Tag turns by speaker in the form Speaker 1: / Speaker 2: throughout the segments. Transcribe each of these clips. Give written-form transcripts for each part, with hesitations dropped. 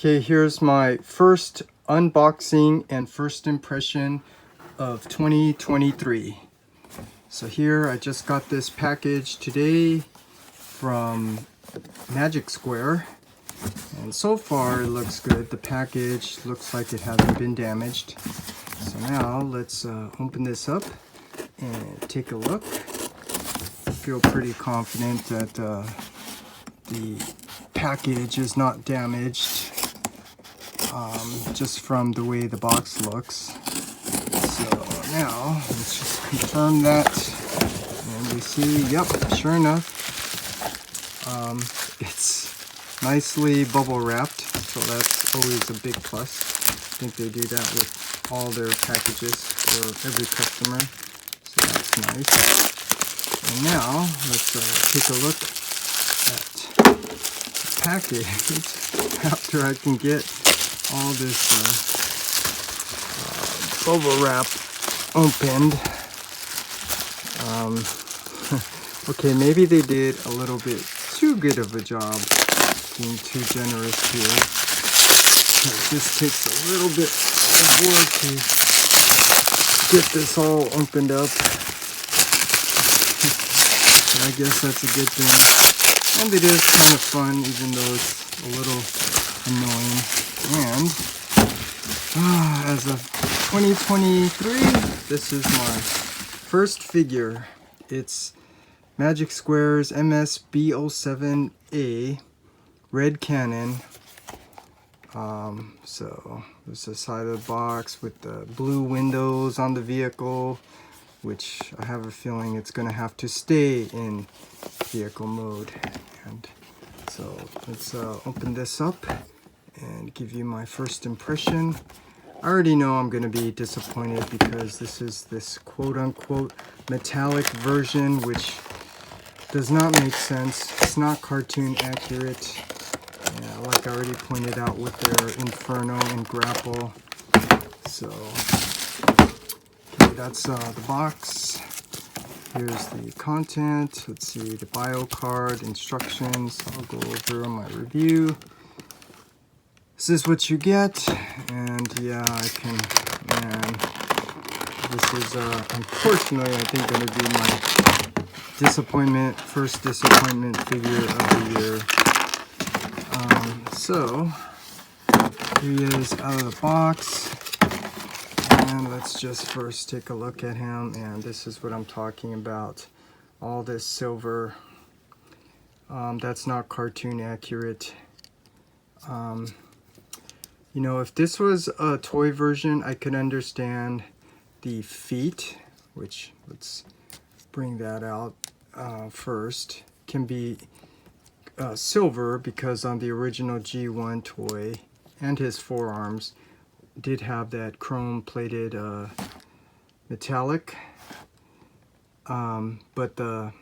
Speaker 1: Okay, here's my first unboxing and first impression of 2023. So here I just got this package today from Magic Square, and so far it looks good. The package looks like it hasn't been damaged. So now let's open this up and take a look. I feel pretty confident that the package is not damaged, just from the way the box looks. So now let's just confirm that, and we see, yep, sure enough, it's nicely bubble wrapped, so that's always a big plus. I think they do that with all their packages for every customer, so that's nice. And now let's take a look at the package after I can get all this bubble wrap opened. Okay, maybe they did a little bit too good of a job, being too generous here. This takes a little bit of work to get this all opened up. So I guess that's a good thing. And it is kind of fun, even though it's a little annoying. And as of 2023, this is my first figure. It's Magic Square's MS-B07A Red Cannon. So there's the side of the box with the blue windows on the vehicle, which I have a feeling it's going to have to stay in vehicle mode. And so let's open this up and give you my first impression. I already know I'm going to be disappointed because this is this quote-unquote metallic version, which does not make sense. It's not cartoon accurate. Yeah, like I already pointed out with their Inferno and Grapple. So, okay, that's the box. Here's the content. Let's see, the bio card, instructions. I'll go over my review. This is what you get, and yeah, I can, man, this is unfortunately I think going to be my first disappointment figure of the year. So here he is out of the box, and let's just first take a look at him. And this is what I'm talking about, all this silver. That's not cartoon accurate. You know, if this was a toy version, I could understand the feet, which, let's bring that out first, can be silver, because on the original G1 toy, and his forearms did have that chrome plated metallic, but the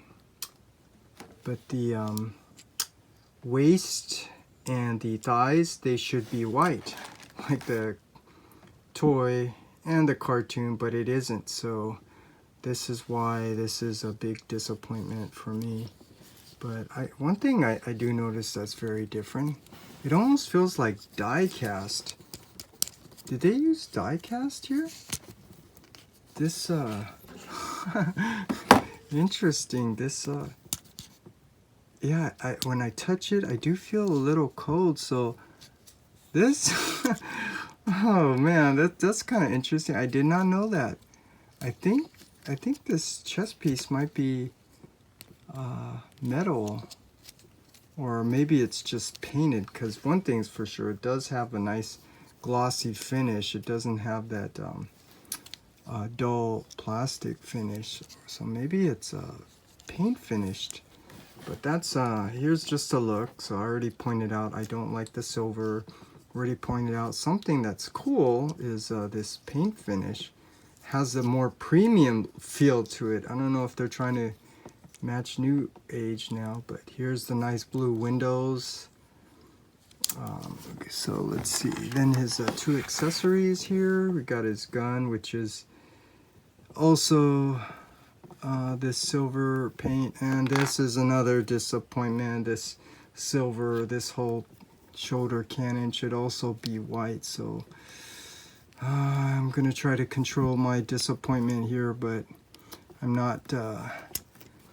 Speaker 1: waist and the thighs, they should be white like the toy and the cartoon, but it isn't. So this is why this is a big disappointment for me. But one thing I do notice that's very different, it almost feels like die cast. Did they use die cast here? This interesting. This yeah, when I touch it, I do feel a little cold. So this, oh man, that's kind of interesting. I did not know that. I think this chest piece might be metal, or maybe it's just painted. Because one thing's for sure, it does have a nice glossy finish. It doesn't have that dull plastic finish. So maybe it's paint finished. But that's, here's just a look. So I already pointed out I don't like the silver. Already pointed out something that's cool is this paint finish. Has a more premium feel to it. I don't know if they're trying to match new age now, but here's the nice blue windows. Okay, so let's see. Then his two accessories here. We got his gun, which is also this silver paint, and this is another disappointment. This silver, this whole shoulder cannon should also be white. So I'm gonna try to control my disappointment here, but I'm not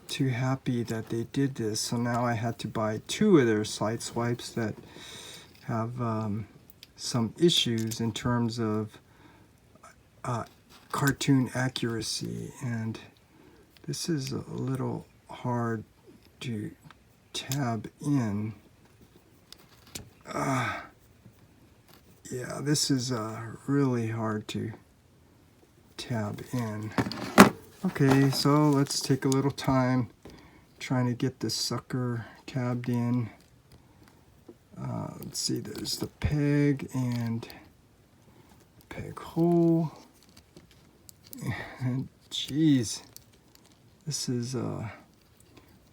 Speaker 1: too happy that they did this. So now I had to buy 2 of their Sideswipes that have some issues in terms of cartoon accuracy, and this is a little hard to tab in. Yeah, this is really hard to tab in. Okay, so let's take a little time trying to get this sucker tabbed in. Let's see, there's the peg and peg hole. And geez, this is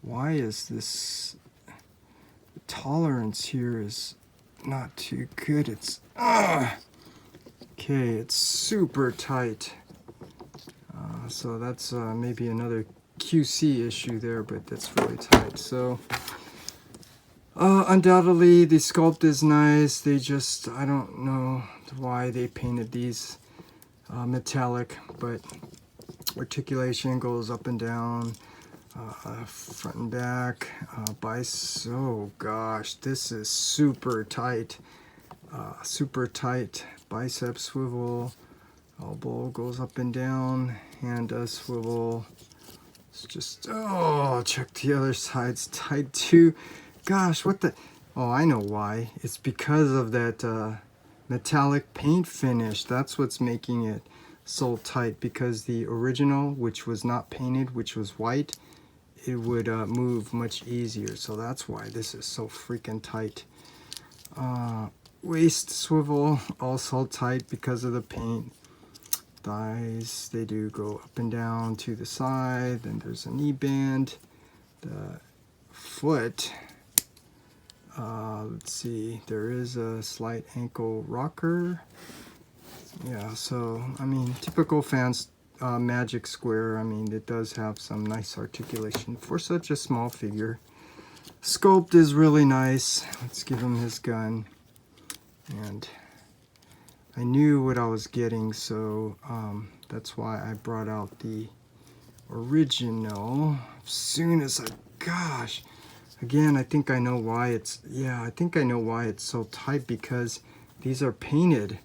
Speaker 1: why is this tolerance here is not too good. It's okay, it's super tight. So that's maybe another QC issue there, but that's really tight. So undoubtedly the sculpt is nice. They just, I don't know why they painted these metallic, but articulation goes up and down, front and back, oh gosh, this is super tight, bicep swivel, elbow goes up and down, hand does swivel. It's just, oh, check the other side's tight too. Gosh, what the, oh, I know why. It's because of that metallic paint finish. That's what's making it so tight, because the original, which was not painted, which was white, it would move much easier. So that's why this is so freaking tight. Waist swivel also tight because of the paint. Thighs, they do go up and down to the side. Then there's a knee band. The foot, let's see, there is a slight ankle rocker. Yeah, so I mean, typical fans magic square. I mean, it does have some nice articulation for such a small figure. Sculpt is really nice. Let's give him his gun. And I knew what I was getting, so that's why I brought out the original as soon as gosh, again, I think I know why it's, yeah, I think I know why it's so tight, because these are painted.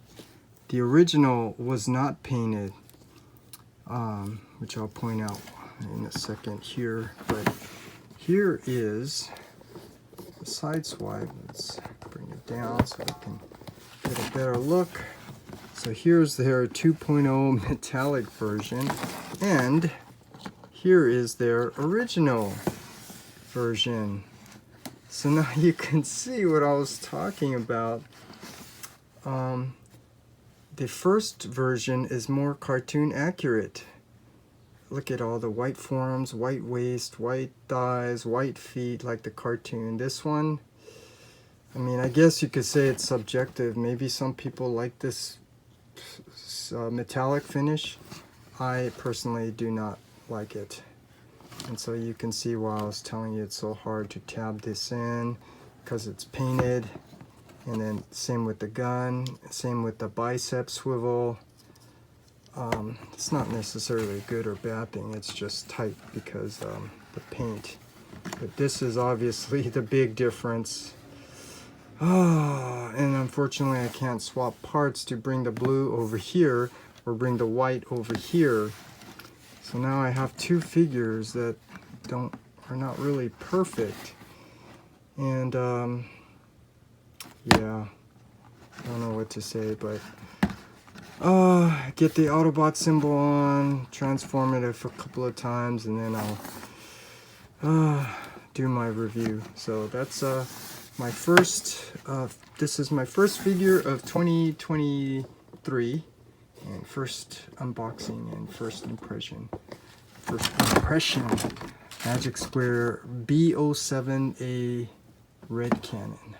Speaker 1: The original was not painted, which I'll point out in a second here. But here is the Sideswipe. Let's bring it down so we can get a better look. So here's their 2.0 metallic version, and here is their original version. So now you can see what I was talking about. The first version is more cartoon accurate. Look at all the white forms, white waist, white thighs, white feet, like the cartoon. This one, I mean, I guess you could say it's subjective. Maybe some people like this metallic finish. I personally do not like it. And so you can see why I was telling you it's so hard to tab this in, because it's painted. And then same with the gun, same with the bicep swivel. It's not necessarily a good or bad thing, it's just tight because the paint. But this is obviously the big difference. And unfortunately I can't swap parts to bring the blue over here or bring the white over here. So now I have 2 figures that are not really perfect. And yeah, I don't know what to say, but get the Autobot symbol on, transform it a couple of times, and then I'll do my review. So that's my first, this is my first figure of 2023, and first unboxing and first impression. Magic Square B07A Red Cannon.